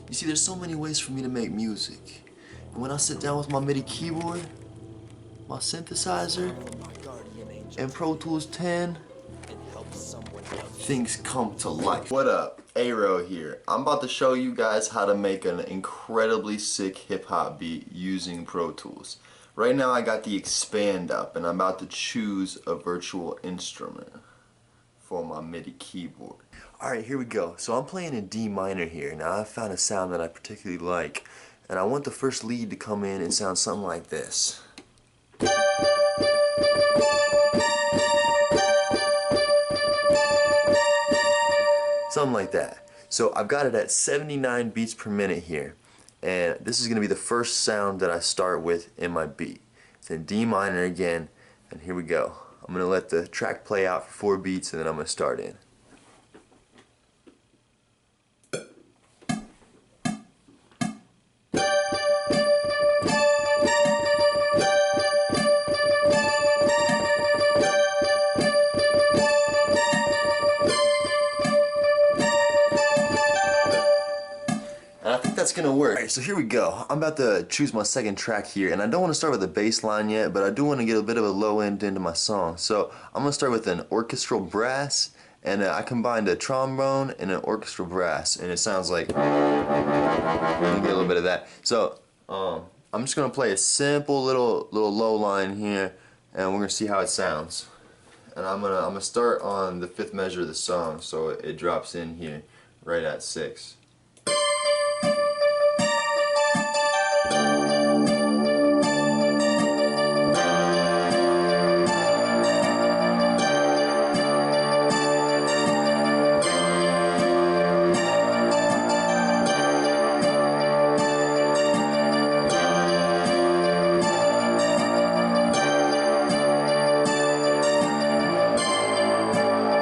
You see, there's so many ways for me to make music. And when I sit down with my MIDI keyboard, my synthesizer, and Pro Tools 10, things come to life. What up? Aro here. I'm about to show you guys how to make an incredibly sick hip-hop beat using Pro Tools. Right now I got the expand up and I'm about to choose a virtual instrument for my MIDI keyboard. Alright, here we go. So I'm playing in D minor here. Now I found a sound that I particularly like, and I want the first lead to come in and sound something like this. Something like that. So I've got it at 79 beats per minute here, and this is going to be the first sound that I start with in my beat. It's in D minor again, and here we go. I'm going to let the track play out for 4 beats and then I'm going to start in. And I think that's gonna work. Alright, so here we go. I'm about to choose my second track here, and I don't want to start with a bass line yet, but I do want to get a bit of a low end into my song. So I'm gonna start with an orchestral brass, and I combined a trombone and an orchestral brass, and it sounds like, you get a little bit of that. So I'm just gonna play a simple little low line here, and we're gonna see how it sounds. And I'm gonna start on the 5th measure of the song, so it drops in here right at 6.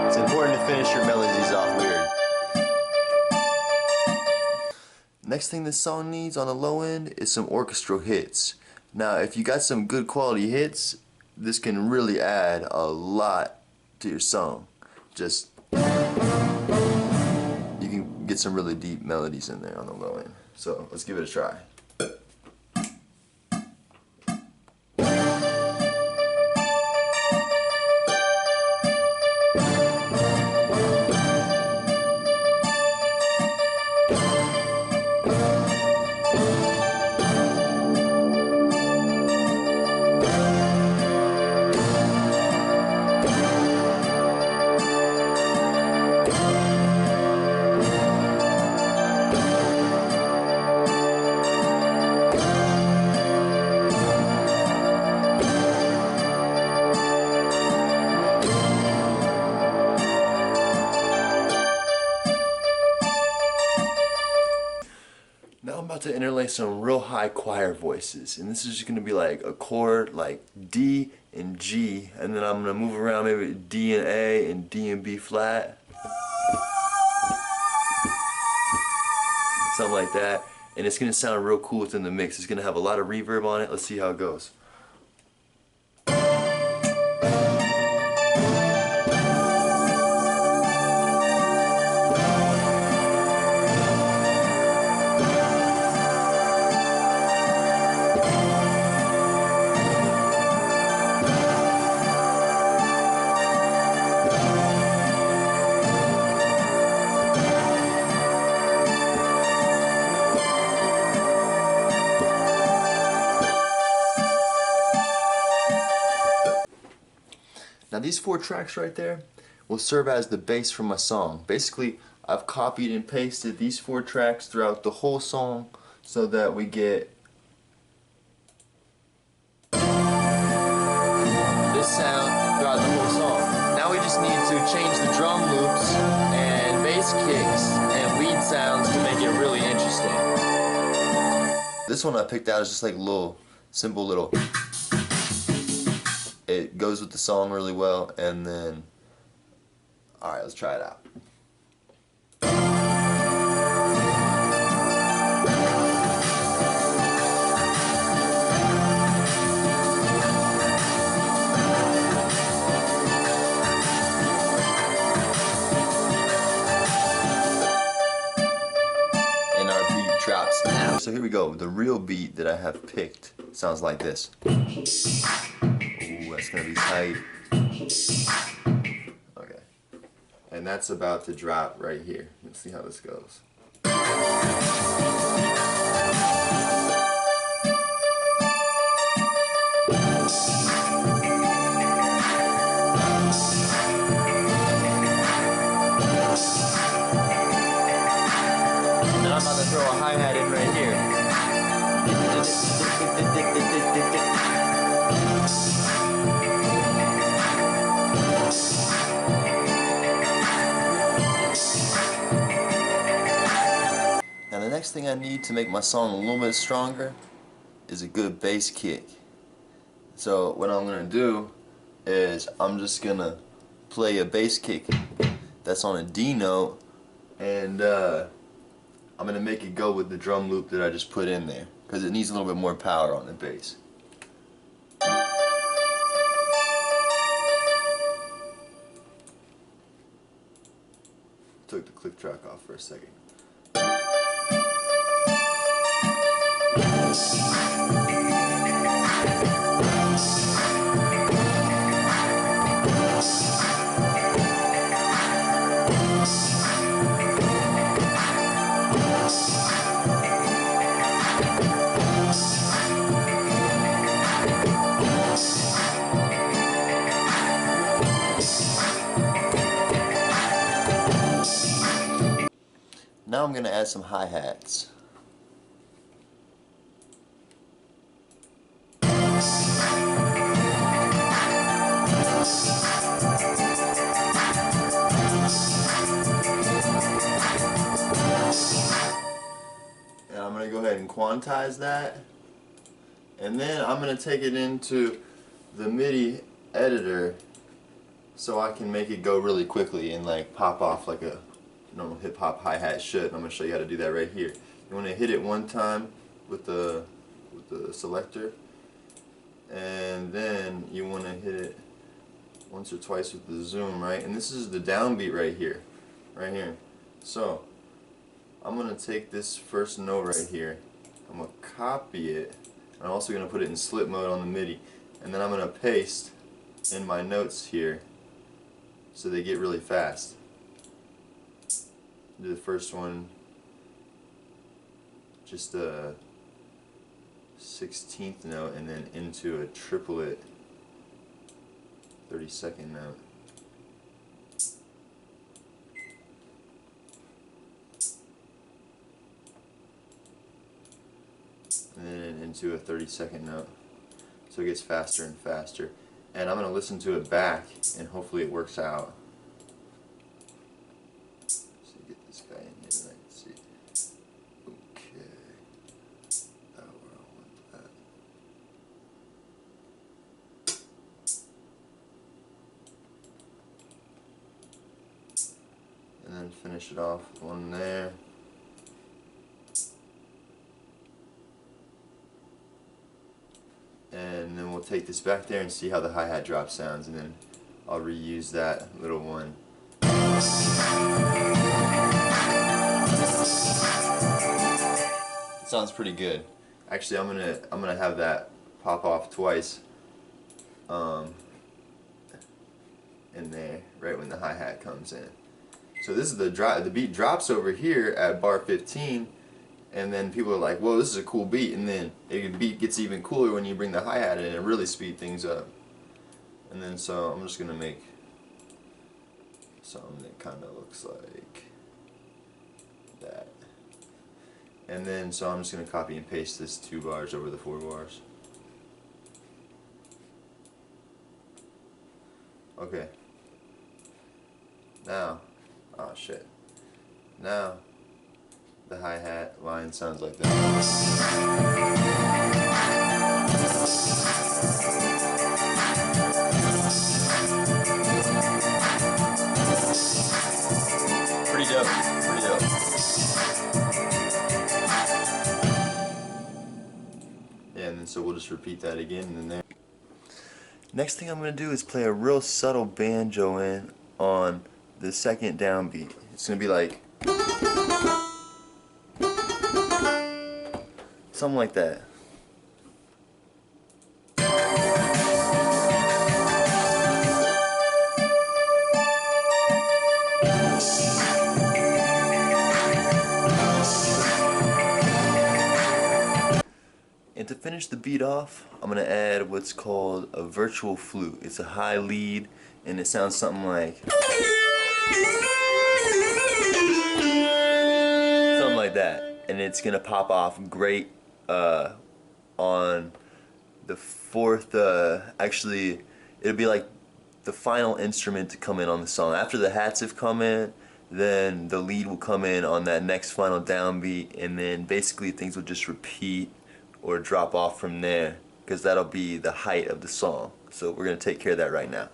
It's important to finish your melodies off weird. Next thing this song needs on the low end is some orchestral hits. Now if you got some good quality hits, this can really add a lot to your song. Just, you can get some really deep melodies in there on the low end. So let's give it a try. Now I'm about to interlay some real high choir voices, and this is just going to be like a chord like D and G, and then I'm going to move around maybe D and A and D and B flat, something like that, and it's going to sound real cool within the mix. It's going to have a lot of reverb on it. Let's see how it goes. Now these 4 tracks right there will serve as the base for my song. Basically, I've copied and pasted these 4 tracks throughout the whole song so that we get this sound throughout the whole song. Now we just need to change the drum loops and bass kicks and lead sounds to make it really interesting. This one I picked out is just like little, simple little. It goes with the song really well, and then, alright, let's try it out. And our drops now. So here we go. The real beat that I have picked sounds like this. Ooh, that's gonna be tight. Okay. And that's about to drop right here. Let's see how this goes. I'm about to throw a hi-hat in right here. Now the next thing I need to make my song a little bit stronger is a good bass kick. So what I'm going to do is I'm just going to play a bass kick that's on a D note, and I'm going to make it go with the drum loop that I just put in there, because it needs a little bit more power on the bass. Took the click track off for a second. Now I'm going to add some hi-hats. And I'm going to go ahead and quantize that. And then I'm going to take it into the MIDI editor so I can make it go really quickly and like pop off like a normal hip-hop hi-hat should. I'm going to show you how to do that right here. You want to hit it one time with the selector, and then you want to hit it once or twice with the zoom, right? And this is the downbeat right here. So I'm going to take this first note right here, I'm going to copy it, I'm also going to put it in slip mode on the MIDI, and then I'm going to paste in my notes here so they get really fast. Do the first one just a 16th note, and then into a triplet 32nd note. And then into a 32nd note. So it gets faster and faster. And I'm going to listen to it back, and hopefully it works out. Guy in here that I can see. Okay. That where I want that. And then finish it off with one there. And then we'll take this back there and see how the hi-hat drop sounds, and then I'll reuse that little one. It sounds pretty good. Actually, I'm gonna have that pop off twice in there, right when the hi-hat comes in. So this is the beat drops over here at bar 15, and then people are like, "Whoa, this is a cool beat," and then the beat gets even cooler when you bring the hi-hat in and really speed things up. And then so I'm just gonna make something that kind of looks like that. And then so I'm just going to copy and paste this 2 bars over the 4 bars. Okay. Now, oh shit. Now the hi-hat line sounds like that. Pretty dope. Pretty dope. Yeah, and then so we'll just repeat that again, and then there. Next thing I'm going to do is play a real subtle banjo in on the second downbeat. It's going to be like Something like that. And to finish the beat off, I'm going to add what's called a virtual flute. It's a high lead, and it sounds something like... something like that. And it's going to pop off great on the fourth, actually, it'll be like the final instrument to come in on the song. After the hats have come in, then the lead will come in on that next final downbeat, and then basically things will just repeat or drop off from there, because that'll be the height of the song. So we're going to take care of that right now.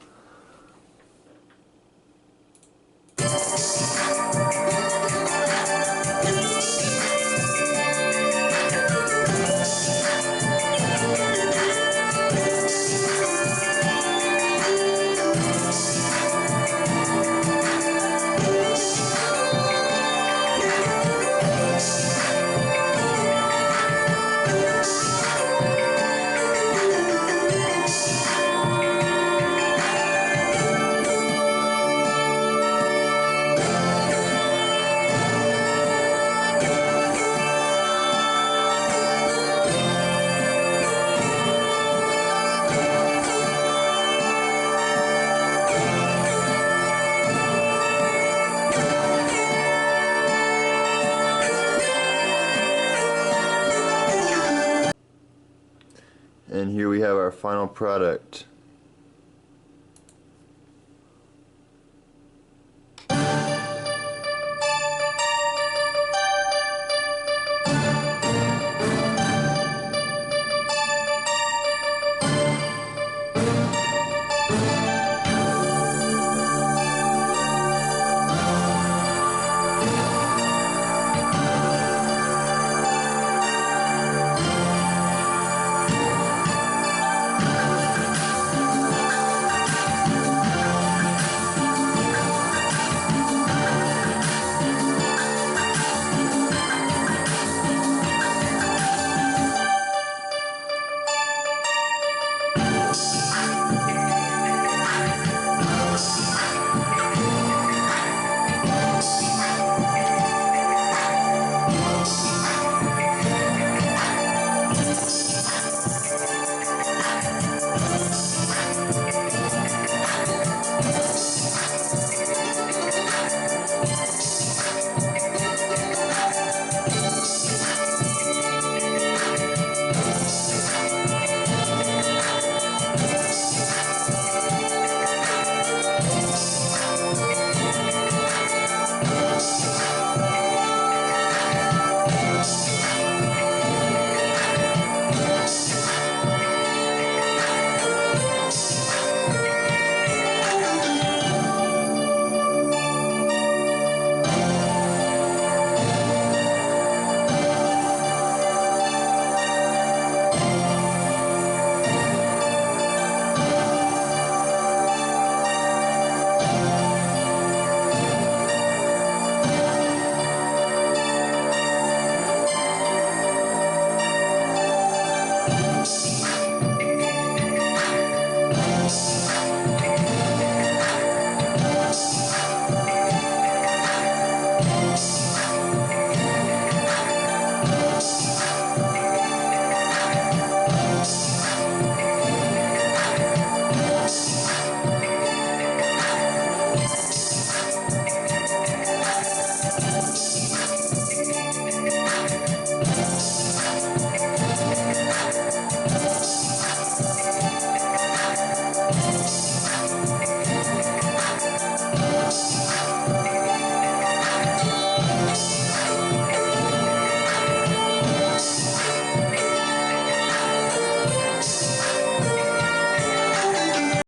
And here we have our final product.